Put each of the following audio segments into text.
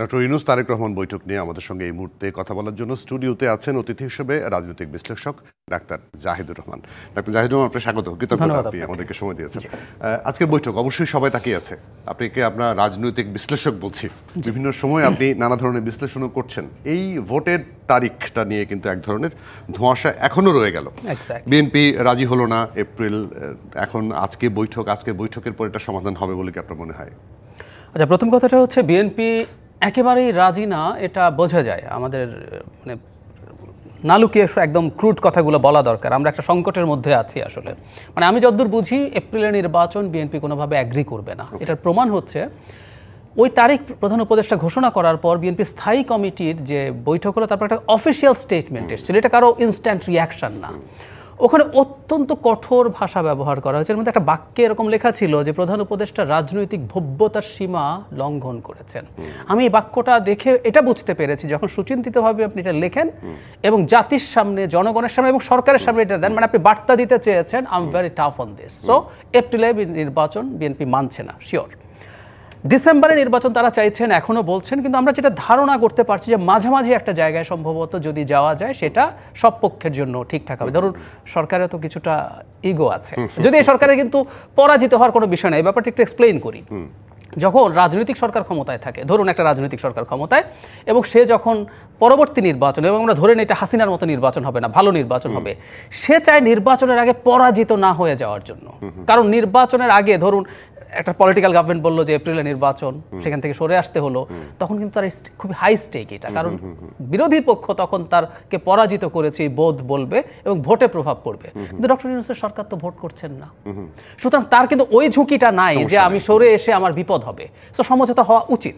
Doctor Yunus Tarique Rahman বৈঠক নিয়ে আমাদের সঙ্গে এই মুহূর্তে কথা বলার জন্য স্টুডিওতে আছেন অতিথি হিসেবে রাজনৈতিক বিশ্লেষক ডাক্তার জাহিদুর রহমান। ডাক্তার জাহিদুর রহমান, আপনার স্বাগত, কৃতজ্ঞতা আপনি আমাদেরকে সময় দিয়েছেন। আজকের বৈঠক অবশ্যই সবাই তাকিয়ে আছে, আপনাকে আমরা রাজনৈতিক বিশ্লেষক বলছি, বিভিন্ন সময় আপনি নানা ধরনের বিশ্লেষণও করছেন। এই ভোটের তারিখটা নিয়ে কিন্তু এক ধরনের ধোঁয়াশা এখনো রয়ে গেল। বিএনপি রাজি হলো না এপ্রিল, এখন আজকের বৈঠকের পর এটা সমাধান হবে বলে কি আপনার মনে হয়? আচ্ছা, প্রথম কথাটা হচ্ছে বিএনপি একেবারেই রাজি না, এটা বোঝা যায়। আমাদের মানে না লুকিয়ে একদম ক্রুড কথাগুলো বলা দরকার। আমরা একটা সংকটের মধ্যে আছি আসলে। মানে আমি যতদূর বুঝি এপ্রিলের নির্বাচন বিএনপি কোনোভাবে অ্যাগ্রি করবে না। এটার প্রমাণ হচ্ছে ওই তারিখ প্রধান উপদেষ্টা ঘোষণা করার পর বিএনপি স্থায়ী কমিটির যে বৈঠক হলো, তারপর একটা অফিসিয়াল স্টেটমেন্ট এসেছিল। এটা কারো ইনস্ট্যান্ট রিয়াকশন না। ওখানে অত্যন্ত কঠোর ভাষা ব্যবহার করা হয়েছে। এর মধ্যে একটা বাক্যে এরকম লেখা ছিল যে প্রধান উপদেষ্টা রাজনৈতিক ভব্যতার সীমা লঙ্ঘন করেছেন। আমি এই বাক্যটা দেখে এটা বুঝতে পেরেছি, যখন সুচিন্তিতভাবে আপনি এটা লেখেন এবং জাতির সামনে, জনগণের সামনে এবং সরকারের সামনে এটা দেন, মানে আপনি বার্তা দিতে চেয়েছেন I am very tough on this. So এপ্রিলে নির্বাচন বিএনপি মানছে না, শিওর। ডিসেম্বরে নির্বাচন তারা চাইছেন, এখনও বলছেন, কিন্তু আমরা যেটা ধারণা করতে পারছি যে মাঝামাঝি একটা জায়গায় সম্ভবত যদি যাওয়া যায় সেটা সব পক্ষের জন্য ঠিকঠাক হবে। ধরুন সরকারের তো কিছুটা ইগো আছে, যদি এই সরকারে কিন্তু পরাজিত হওয়ার কোনো বিষয় নেই। ব্যাপারটা একটু এক্সপ্লেইন করি। যখন রাজনৈতিক সরকার ক্ষমতায় থাকে, ধরুন একটা রাজনৈতিক সরকার ক্ষমতায়, এবং সে যখন পরবর্তী নির্বাচন, এবং আমরা ধরে নিই এটা হাসিনার মতো নির্বাচন হবে না, ভালো নির্বাচন হবে, সে চায় নির্বাচনের আগে পরাজিত না হয়ে যাওয়ার জন্য। কারণ নির্বাচনের আগে ধরুন একটা পলিটিক্যাল গভর্নমেন্ট বললো যে এপ্রিলে নির্বাচন, সেখান থেকে সরে আসতে হলো, তখন কিন্তু তার খুবই হাই স্টেক এটা। কারণ বিরোধী পক্ষ তখন তারকে পরাজিত করেছে বোধ বলবে এবং ভোটে প্রভাব পড়বে। কিন্তু ডক্টর ইউনূসের সরকার তো ভোট করছেন না, সুতরাং তার কিন্তু ওই ঝুঁকিটা নাই যে আমি সরে এসে আমার বিপদ হবে। তো সমঝোতা হওয়া উচিত।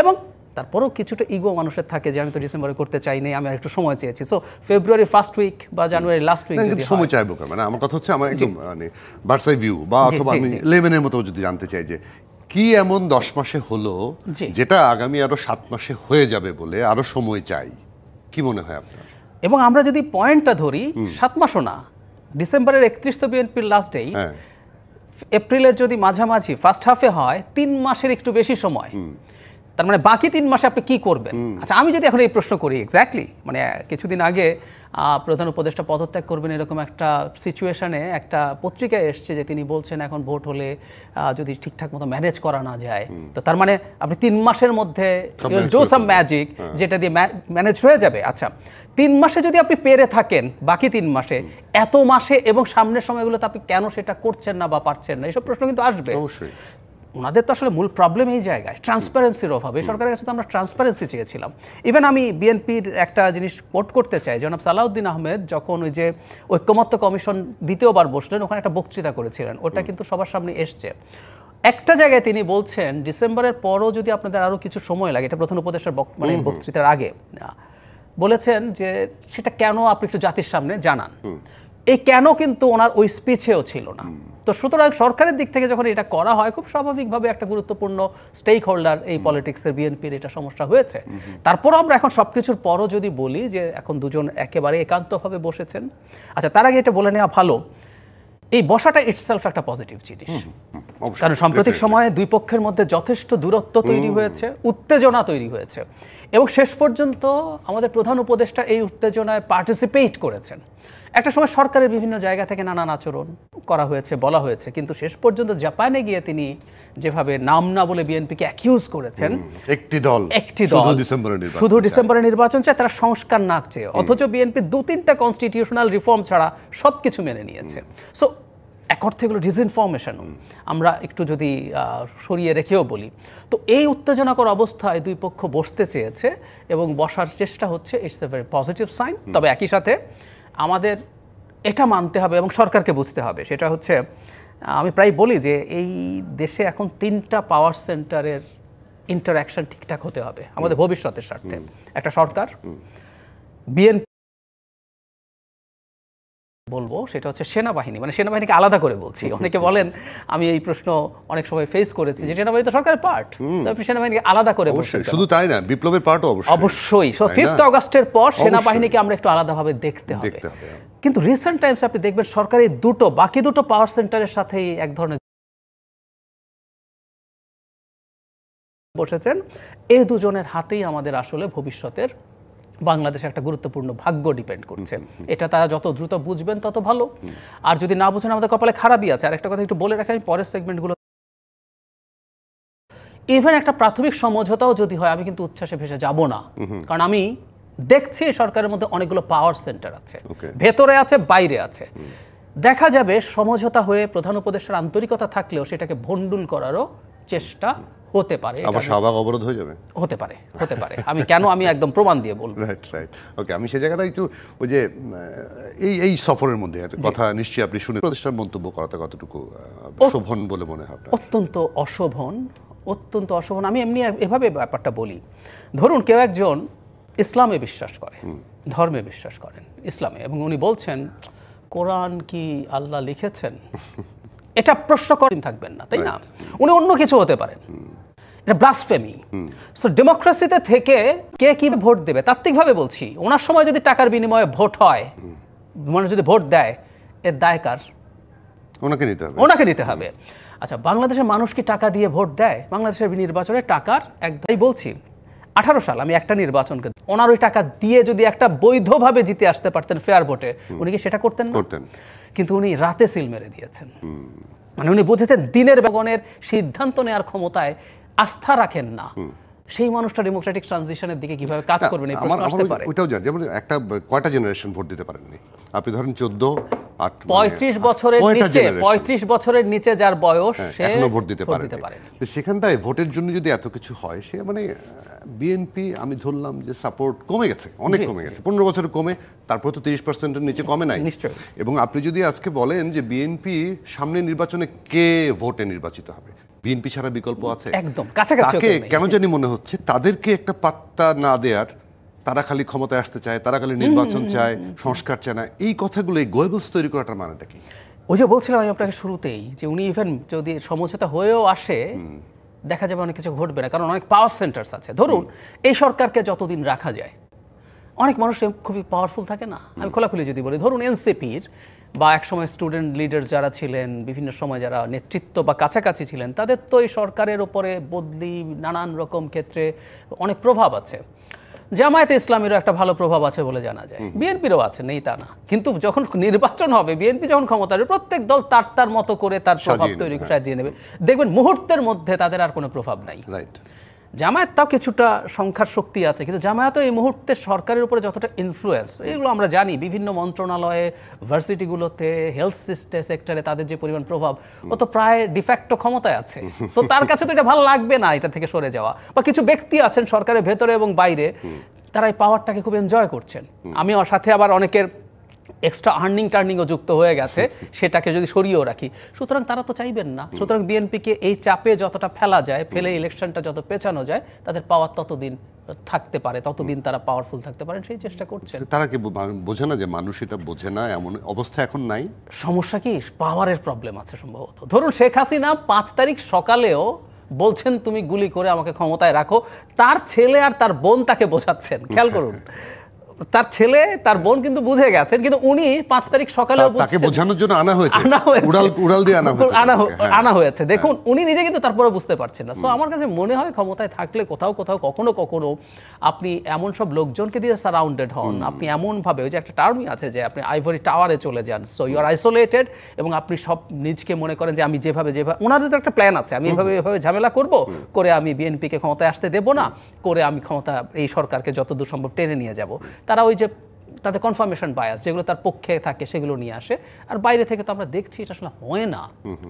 এবং তারপরেও কিছুটা ইগো মানুষের থাকে যে আমি তো ডিসেম্বরে করতে চাইনি, আমি আর একটু সময় চেয়েছি। সো ফেব্রুয়ারি ফার্স্ট উইক বা জানুয়ারি লাস্ট উইক যদি সময় চাইবো, মানে আমার কথা হচ্ছে আমার একদম মানে বার্সাই ভিউ বা অথবা আমি লেভেনের মতো যদি জানতে চাই যে কি এমন 10 মাসে হলো যেটা আগামী আরো 7 মাসে হয়ে যাবে বলে আরো সময় চাই, কি মনে হয় আপনার? এবং আমরা যদি পয়েন্টটা ধরি, 7 মাসও না, ডিসেম্বরের 31 তো বিএনপির লাস্ট ডে, এপ্রিলের যদি মাঝামাঝি ফার্স্ট হাফে হয় 3 মাসের একটু বেশি সময়। তার মানে বাকি 3 মাসে আপনি কি করবেন? আচ্ছা, আমি যদি এখন এই প্রশ্ন করি, এক্স্যাক্টলি মানে কিছুদিন আগে প্রধান উপদেষ্টা পদত্যাগ করবেন এরকম একটা সিচুয়েশনে একটা পত্রিকায় এসছে যে তিনি বলছেন এখন ভোট হলে যদি ঠিকঠাক মতো ম্যানেজ করা না যায়, তো তার মানে আপনি 3 মাসের মধ্যে ডু সাম ম্যাজিক, যেটা দিয়ে ম্যানেজ হয়ে যাবে। আচ্ছা, 3 মাসে যদি আপনি পেরে থাকেন, বাকি 3 মাসে, এত মাসে এবং সামনের সময়গুলোতে আপনি কেন সেটা করছেন না বা পারছেন না, এসব প্রশ্ন কিন্তু আসবে। অবশ্যই ওনাদের তো আসলে মূল প্রবলেম এই জায়গায়, ট্রান্সপারেন্সির অভাবে। সরকারের কাছে তো আমরা ট্রান্সপারেন্সি চেয়েছিলাম। ইভেন আমি বিএনপির একটা জিনিস কোট করতে চাই, জনাব সালাউদ্দিন আহমেদ যখন ওই যে ঐক্যমত্য কমিশন দ্বিতীয়বার বসলেন, ওখানে একটা বক্তৃতা করেছিলেন, ওটা কিন্তু সবার সামনে এসছে। একটা জায়গায় তিনি বলছেন ডিসেম্বরের পরও যদি আপনাদের আরও কিছু সময় লাগে, এটা প্রধান উপদেষ্টার মানে বক্তৃতার আগে বলেছেন যে সেটা কেন আপনি একটু জাতির সামনে জানান। এই কেন কিন্তু ওনার ওই স্পিচেও ছিল না। তো সুতরাং সরকারের দিক থেকে যখন এটা করা হয়, খুব স্বাভাবিকভাবে একটা গুরুত্বপূর্ণ স্টেক হোল্ডার এই পলিটিক্সের বিএনপির এটা সমস্যা হয়েছে। তারপরও আমরা এখন সবকিছুর পরও যদি বলি যে এখন দুজন একেবারে একান্তভাবে বসেছেন। আচ্ছা, তার আগে এটা বলে নেওয়া ভালো, এই বসাটা ইটসেলফ একটা পজিটিভ জিনিস। কারণ সাম্প্রতিক সময়ে দুই পক্ষের মধ্যে যথেষ্ট দূরত্ব তৈরি হয়েছে, উত্তেজনা তৈরি হয়েছে, এবং শেষ পর্যন্ত আমাদের প্রধান উপদেষ্টা এই উত্তেজনায় পার্টিসিপেট করেছেন। একটা সময় সরকারের বিভিন্ন জায়গা থেকে নানান আচরণ করা হয়েছে, বলা হয়েছে, কিন্তু শেষ পর্যন্ত জাপানে গিয়ে তিনি যেভাবে নাম না বলে বিএনপিকে অ্যাকিউজ করেছেন, একটি দল শুধু ডিসেম্বরে নির্বাচন চায়, তারা সংস্কার না চেয়ে, অথচ বিএনপি 2-3টা কনস্টিটিউশনাল রিফর্ম ছাড়া সব কিছু মেনে নিয়েছে। সো এক অর্থে এগুলো ডিসইনফরমেশন, আমরা একটু যদি সরিয়ে রেখেও বলি। তো এই উত্তেজনাকর অবস্থায় দুই পক্ষ বসতে চেয়েছে এবং বসার চেষ্টা হচ্ছে, it's a very positive sign. তবে একই সাথে আমাদের এটা মানতে হবে এবং সরকারকে বুঝতে হবে, সেটা হচ্ছে আমি প্রায় বলি যে এই দেশে এখন 3টা পাওয়ার সেন্টারের ইন্টারঅ্যাকশন ঠিকঠাক হতে হবে আমাদের ভবিষ্যতের স্বার্থে। একটা সরকার, বিএনপি বলবো, সেটা হচ্ছে সেনাবাহিনী। মানে সেনাবাহিনীকে আলাদা করে বলছি। অনেকে বলেন, আমি এই প্রশ্ন অনেক সময় ফেস করেছি যে সেনাবাহিনী তো সরকারের পার্ট, আপনি সেনাবাহিনীকে আলাদা করে বলছেন। শুধু তাই না, বিপ্লবের পার্টও অবশ্যই। সো 5 আগস্টের পর সেনাবাহিনীকে আমরা একটু আলাদাভাবে দেখতে হবে। কিন্তু রিসেন্ট টাইমস আপনি দেখবেন সরকারি বাকি দুটো পাওয়ার সেন্টারের সাথেই এক ধরনের বসেছেন, এই দুজনের হাতেই আমাদের আসলে ভবিষ্যতের বাংলাদেশের একটা গুরুত্বপূর্ণ ভাগ্য ডিপেন্ড করছে। এটা তারা যত দ্রুত বুঝবেন তত ভালো, আর যদি না বুঝেন আমাদের কপালে খারাপই আছে। আর একটা কথা একটু বলে রাখি, আমি পরের সেগমেন্টগুলো ইভেন একটা প্রাথমিক সমঝোতাও যদি হয়, আমি কিন্তু উচ্ছ্বাসে ভেসে যাব না, কারণ আমি দেখছি সরকারের মধ্যে অনেকগুলো পাওয়ার সেন্টার আছে, ভেতরে আছে, বাইরে আছে। দেখা যাবে সমঝোতা হয়ে প্রধান উপদেষ্টার আন্তরিকতা থাকলেও সেটাকে ভণ্ডুল করারও চেষ্টা হতে পারে, আবার শাহবাগ অবরোধ হয়ে যাবে, হতে পারে, হতে পারে। আমি একদম প্রমাণ দিয়ে বলবো। রাইট। ওকে, আমি সেই জায়গাটা একটু ওই যে এই সফরের মধ্যে একটা কথা নিশ্চয়ই আপনি শুনে প্রতিষ্ঠার মন্তব্য করাতে কতটুকু শোভন বলে মনে হয়? অত্যন্ত অশোভন, অত্যন্ত অশোভন। আমি এমনি এভাবে ব্যাপারটা বলি, ধরুন কেউ একজন ইসলামে বিশ্বাস করে, ধর্মে বিশ্বাস করেন, ইসলামে, এবং উনি বলছেন কোরআন কি আল্লাহ লিখেছেন, এটা প্রশ্ন করেন থাকবেন না, তাই না? উনি অন্য কিছু হতে পারেন, এটা ব্লাসফেমি। সো ডেমোক্রেসিতে থেকে কে কি ভোট দেবে, তাত্ত্বিকভাবে বলছি, ওনার সময় যদি টাকার বিনিময়ে ভোট হয়, মানুষ যদি ভোট দেয়, এর দায় কার? ওনাকে নিতে হবে। আচ্ছা, বাংলাদেশের মানুষ কি টাকা দিয়ে ভোট দেয়? বাংলাদেশের নির্বাচনে টাকার একটাই বলছি, 18 সাল আমি একটা নির্বাচনকে, ওনার ওই টাকা দিয়ে যদি একটা বৈধভাবে জিতে আসতে পারতেন ফেয়ার ভোটে, উনি কি সেটা করতেন না? কিন্তু উনি রাতে সিল মেরে দিয়েছেন। মানে উনি বুঝেছেন দিনের বেগনের সিদ্ধান্ত নেওয়ার ক্ষমতায় আস্থা রাখেন না, সেই মানুষটা ডেমোক্রেটিক ট্রানজিশনের দিকে কিভাবে কাজ করবেন এই প্রশ্ন আসতে পারে। ওইটাও জানি, যেমন একটা কয়টা জেনারেশন ভোট দিতে পারেননি আপনি, ধরেন 35 বছরের নিচে যার বয়স সে এখনো ভোট দিতে পারে। সেখানটায় ভোটের জন্য যদি এত কিছু হয়, সে মানে বিএনপি আমি ধরলাম যে সাপোর্ট কমে গেছে, অনেক কমে গেছে, 15 বছরে কমে, তারপর তো 30%-এর নিচে কমে নাই। এবং আপনি যদি আজকে বলেন যে বিএনপি সামনে নির্বাচনে কে ভোটে নির্বাচিত হবে, বিএনপি ছাড়া বিকল্প আছে? একদম কাছাকাছি। তাকে কেন জানি মনে হচ্ছে তাদেরকে একটা পাত্তা না দেওয়ার, তারা খালি ক্ষমতায় আসতে চায়, তারা খালি নির্বাচন চায়, সংস্কার চায় না, এই কথাগুলো, এই গোয়েবলস তৈরি করাটার মানেটা কি? ওই যে বলছিলাম আমি আপনাকে শুরুতেই, যে উনি ইভেন যদি সমঝোতা হয়েও আসে, দেখা যাবে অনেক কিছু ঘটবে না, কারণ অনেক পাওয়ার সেন্টার্স আছে। ধরুন এই সরকারকে যতদিন রাখা যায়, অনেক মানুষ খুবই পাওয়ারফুল থাকে না, আমি খোলাখুলি যদি বলি, ধরুন এনসিপির বা একসময় স্টুডেন্ট লিডার যারা ছিলেন, বিভিন্ন সময় যারা নেতৃত্ব বা কাছাকাছি ছিলেন, তাদের তো এই সরকারের উপরে বদলি নানান রকম ক্ষেত্রে অনেক প্রভাব আছে। জামায়াতে ইসলামীরও একটা ভালো প্রভাব আছে বলে জানা যায়, বিএনপিরও আছে, নেই তা না। কিন্তু যখন নির্বাচন হবে, বিএনপি যখন ক্ষমতায়, প্রত্যেক দল তার মতো করে তার প্রভাব তৈরি করে সাজিয়ে নেবে, দেখবেন মুহূর্তের মধ্যে তাদের আর কোনো প্রভাব নাই। জামায়াত তাও কিছুটা সংখ্যার শক্তি আছে, কিন্তু জামায়াতও এই মুহূর্তে সরকারের উপরে যতটা ইনফ্লুয়েন্স, এগুলো আমরা জানি, বিভিন্ন মন্ত্রণালয়ে, ভার্সিটিগুলোতে, হেলথ সেক্টরে তাদের যে পরিমাণ প্রভাব, ও তো প্রায় ডিফ্যাক্টো ক্ষমতায় আছে। তো তার কাছে তো এটা ভালো লাগবে না এটা থেকে সরে যাওয়া। বা কিছু ব্যক্তি আছেন সরকারের ভেতরে এবং বাইরে, তারা এই পাওয়ারটাকে খুব এনজয় করছেন। আমি সাথে আবার অনেকের এক্সট্রা টার্নিংও যুক্ত হয়ে গেছে, সেটাকে যদি সরিয়েও রাখি, সুতরাং তারা তো চাইবেন না। সুতরাং বিএনপিকে এই চাপে যতটা ফেলা যায়, ফেলে ইলেকশনটা যত পেছানো যায়, তাদের পাওয়ার ততদিন থাকতে পারে, ততদিন তারা পাওয়ারফুল থাকতে পারেন, সেই চেষ্টা করছেন। তারা কি বোঝে না যে মানুষ এটা বোঝে না, এমন অবস্থা এখন নাই? সমস্যা কি পাওয়ারের প্রবলেম আছে সম্ভবত। ধরুন শেখ হাসিনা 5 তারিখ সকালেও বলছেন তুমি গুলি করে আমাকে ক্ষমতায় রাখো, তার ছেলে আর তার বোন তাকে বোঝাচ্ছেন, খেয়াল করুন। তার ছেলে তার বোন কিন্তু বুঝে গেছেন, কিন্তু উনি 5 তারিখ সকালেও তাকে বোঝানোর জন্য উড়াল দিয়ে আনা হয়েছে। দেখুন উনি নিজে কিন্তু তারপরে বুঝতে পারছেন না। সো আমার কাছে মনে হয় ক্ষমতায় থাকলে কোথাও কখনো আপনি এমন সব লোকজনকে দিয়ে সারাউন্ডেড হন, আপনি এমন ভাবে, ওই যে একটা টার্মই আছে যে আপনি আইভরি টাওয়ারে চলে যান, সো ইউ আর আইসোলেটেড, এবং আপনি সব নিজকে মনে করেন যে আমি যেভাবে ওনাদের তো একটা প্ল্যান আছে, আমি এভাবে ঝামেলা করে আমি বিএনপিকে ক্ষমতায় আসতে দেব না, করে আমি ক্ষমতা এই সরকারকে যতদূর সম্ভব টেনে নিয়ে যাব। তারা ওই যে তাদের কনফার্মেশন বায়াস যেগুলো তার পক্ষে থাকে সেগুলো নিয়ে আসে, আর বাইরে থেকে তো আমরা দেখছি এটা আসলে হয় না,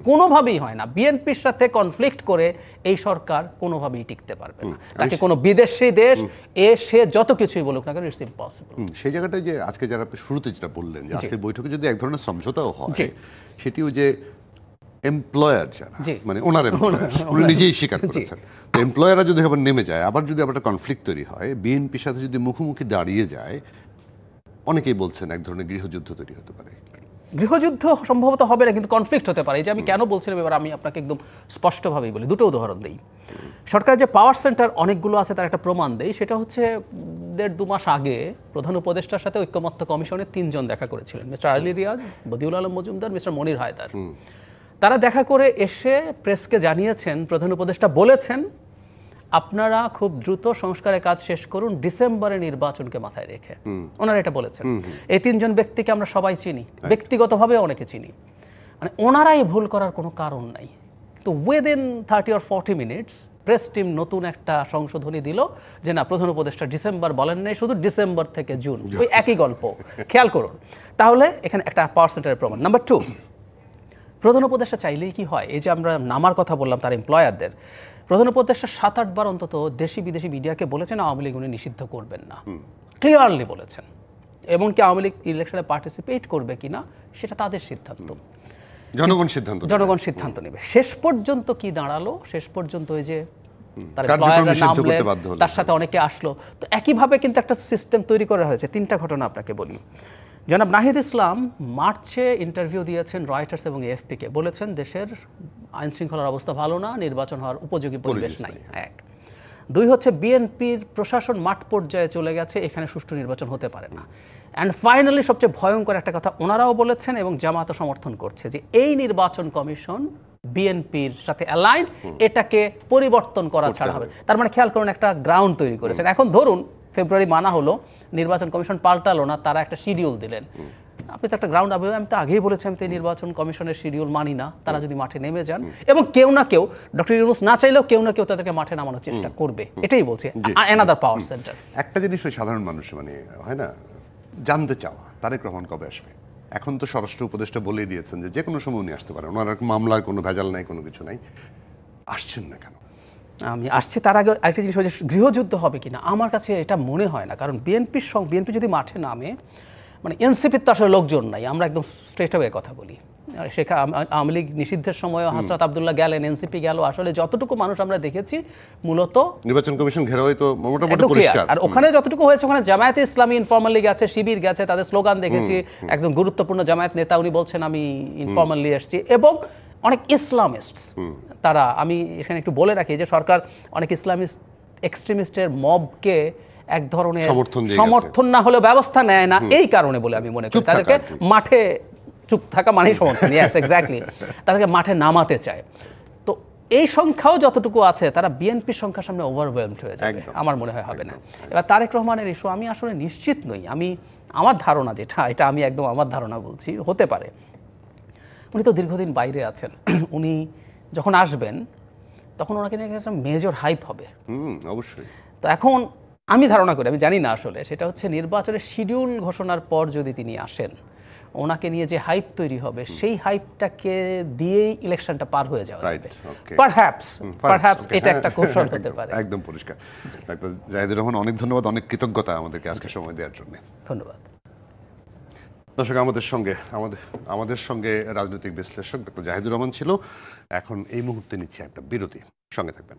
কোনোভাবেই হয় না। বিএনপির সাথে কনফ্লিক্ট করে এই সরকার কোনোভাবেই টিকতে পারবে না। তাকে কোনো বিদেশি দেশ সে যত কিছুই বলুক না কেন, ইটস ইম্পসিবল। সেই জায়গাটায় যে আজকে যারা আপনি শুরুতে যেটা বললেন যে আজকের বৈঠকে যদি এক ধরনের সমঝোতাও হয়, সেটিও যে এমপ্লয়ার যারা, মানে ওনার এমপ্লয়ার, উনি নিজেই স্বীকার করেছেন, এমপ্লয়াররা যদি আবার নেমে যায়, আবার যদি আবার একটা কনফ্লিক্ট তৈরি হয়, বিএনপির সাথে যদি মুখোমুখি দাঁড়িয়ে যায়, অনেকেই বলছেন এক ধরনের গৃহযুদ্ধ তৈরি হতে পারে। গৃহযুদ্ধ সম্ভবত হবে না, কিন্তু কনফ্লিক্ট হতে পারে। এই যে আমি কেন বলছিলাম, এবার আমি আপনাকে একদম স্পষ্টভাবেই বলি, দুটো উদাহরণ দিই। সরকারের যে পাওয়ার সেন্টার অনেকগুলো আছে তার একটা প্রমাণ দেই, সেটা হচ্ছে 1.5-2 মাস আগে প্রধান উপদেষ্টার সাথে ঐক্যমত্য কমিশনের 3 জন দেখা করেছিলেন, মিস্টার আলী রিয়াজ, বদিউল আলম মজুমদার, মিস্টার মনির হায়দার। তারা দেখা করে এসে প্রেসকে জানিয়েছেন, প্রধান উপদেষ্টা বলেছেন আপনারা খুব দ্রুত সংস্কারের কাজ শেষ করুন ডিসেম্বরে নির্বাচনকে মাথায় রেখে। ওনারা এটা বলেছেন। এই তিনজন ব্যক্তিকে আমরা সবাই চিনি, ব্যক্তিগতভাবে অনেকে চিনি, মানে ওনারাই ভুল করার কোনো কারণ নাই। তো within 30 or 40 minutes press team নতুন একটা সংশোধনী দিল যে না, প্রধান উপদেষ্টা ডিসেম্বর বলেন নাই, শুধু ডিসেম্বর থেকে জুন, ওই একই গল্প। খেয়াল করুন তাহলে এখানে একটা পার্সেন্টের প্রমাণ। নাম্বার 2, প্রধান উপদেষ্টা চাইলেই কি হয়, এই যে আমরা নামার কথা বললাম তার এমপ্লয়ারদের, প্রধান উপদেষ্টা 7-8 বার অন্তত দেশি বিদেশি মিডিয়াকে বলেছেন আওয়ামী লীগ উনি নিষিদ্ধ করবেন না, ক্লিয়ারলি বলেছেন। এমনকি আওয়ামী লীগ ইলেকশনে পার্টিসিপেট করবে কিনা সেটা তাদের সিদ্ধান্ত, জনগণ সিদ্ধান্ত নেবে। শেষ পর্যন্ত কি দাঁড়ালো, শেষ পর্যন্ত ওই যে তার তার সাথে অনেকে আসলো। তো একইভাবে কিন্তু একটা সিস্টেম তৈরি করা হয়েছে। 3টা ঘটনা আপনাকে বলি। জনাব নাহিদ ইসলাম মার্চে ইন্টারভিউ দিয়েছেন রয়টার্স এবং এএফপিকে, বলেছেন দেশের আইন শৃঙ্খলার অবস্থা ভালো না, নির্বাচন হওয়ার উপযোগী পরিবেশ নাই। 1, 2 হচ্ছে বিএনপির প্রশাসন মাঠ পর্যায়ে চলে গেছে, এখানে সুষ্ঠু নির্বাচন হতে পারে না। অ্যান্ড ফাইনালি সবচেয়ে ভয়ঙ্কর একটা কথা ওনারাও বলেছেন এবং জামাতও সমর্থন করছে যে এই নির্বাচন কমিশন বিএনপির সাথে অ্যালাইন, এটাকে পরিবর্তন করা ছাড়া হবে। তার মানে খেয়াল করুন একটা গ্রাউন্ড তৈরি করেছেন। এখন ধরুন ফেব্রুয়ারি মানা হলো, নির্বাচন কমিশন পাল্টালো না, তারা একটা শিডিউল দিলেন। আপনি তো একটা গ্রাউন্ড, আমি তো আগেই বলেছি আমি তো নির্বাচন কমিশনের শিডিউল মানি না। তারা যদি মাঠে নেমে যান এবং কেউ না কেউ, ডক্টর ইউনূস না চাইলেও কেউ না কেউ তাদেরকে মাঠে নামানোর চেষ্টা করবে, এটাই বলছি। অ্যানাদার পাওয়ার সেন্টার। একটা জিনিস ওই সাধারণ মানুষ মানে হয় না, জানতে চাওয়া তারেক রহমান কবে আসবে। এখন তো স্বরাষ্ট্র উপদেষ্টা বলেই দিয়েছেন যে কোনো সময় উনি আসতে পারেন, ওনার মামলার কোনো ভেজাল নাই, কোনো কিছু নাই। আসছেন না কেন? আমি আসছি তার আগে আরেকটা জিনিস হচ্ছে গৃহযুদ্ধ হবে কিনা, আমার কাছে এটা মনে হয় না। কারণ বিএনপি যদি মাঠে নামে, মানে এনসিপির তো আসলে লোকজন নাই, আমরা একদম স্ট্রেট অ্যাওয়ে কথা বলি। আওয়ামী লীগ নিষিদ্ধের সময় হাসরাত আব্দুল্লাহ গেলেন, এনসিপি গেল, আসলে যতটুকু মানুষ আমরা দেখেছি মূলত নির্বাচন কমিশন ঘেরাওই তো মোটামুটি পরিষ্কার। আর ওখানে যতটুকু হয়েছে, ওখানে জামায়াতে ইসলামী ইনফরমালি গেছে, শিবির গেছে, তাদের স্লোগান দেখেছি, একদম গুরুত্বপূর্ণ জামায়াত নেতা উনি বলছেন আমি ইনফরমালি এসেছি, এবং অনেক ইসলামিস্ট তারা, আমি এখানে একটু বলে রাখি যে সরকার অনেক ইসলামিস্ট এক্সট্রিমিস্টের মবকে এক ধরনের সমর্থন না হলেও ব্যবস্থা নেয় না, এই কারণে বলে আমি মনে করি তাদেরকে মাঠে চুপ থাকা মানেই সমর্থন। ইয়েস, এক্স্যাক্টলি, তাদেরকে মাঠে নামাতে চায়। তো এই সংখ্যাও যতটুকু আছে তারা বিএনপির সংখ্যার সামনে ওভারওয়েলমড হয়ে যাবে, আমার মনে হয় হবে না। এবার তারেক রহমানের ইস্যু আমি আসলে নিশ্চিত নই। আমার ধারণা যেটা, এটা আমি একদম আমার ধারণা বলছি, হতে পারে উনি তো দীর্ঘদিন বাইরে আছেন, উনি যখন আসবেন তখন ওনাকে নিয়ে একটা মেজর হাইপ হবে। অবশ্যই। তো এখন আমি ধারণা করি, আমি জানি না আসলে, সেটা হচ্ছে নির্বাচনের শিডিউল ঘোষণার পর যদি তিনি আসেন, ওনাকে নিয়ে যে হাইপ তৈরি হবে, সেই হাইপটাকে দিয়েই ইলেকশনটা পার হয়ে যাওয়া যাবে। পারহ্যাপস এটা একটা কৌশল হতে পারে। একদম পরিষ্কার। ডাক্তার জাহিদুর রহমান, অনেক ধন্যবাদ, অনেক কৃতজ্ঞতা আমাদেরকে আজকে সময় দেওয়ার জন্য। ধন্যবাদ। দর্শক, আমাদের সঙ্গে রাজনৈতিক বিশ্লেষক ডক্টর জাহিদুর রহমান ছিল। এখন এই মুহূর্তে নিচ্ছে একটা বিরতি, সঙ্গে থাকবেন।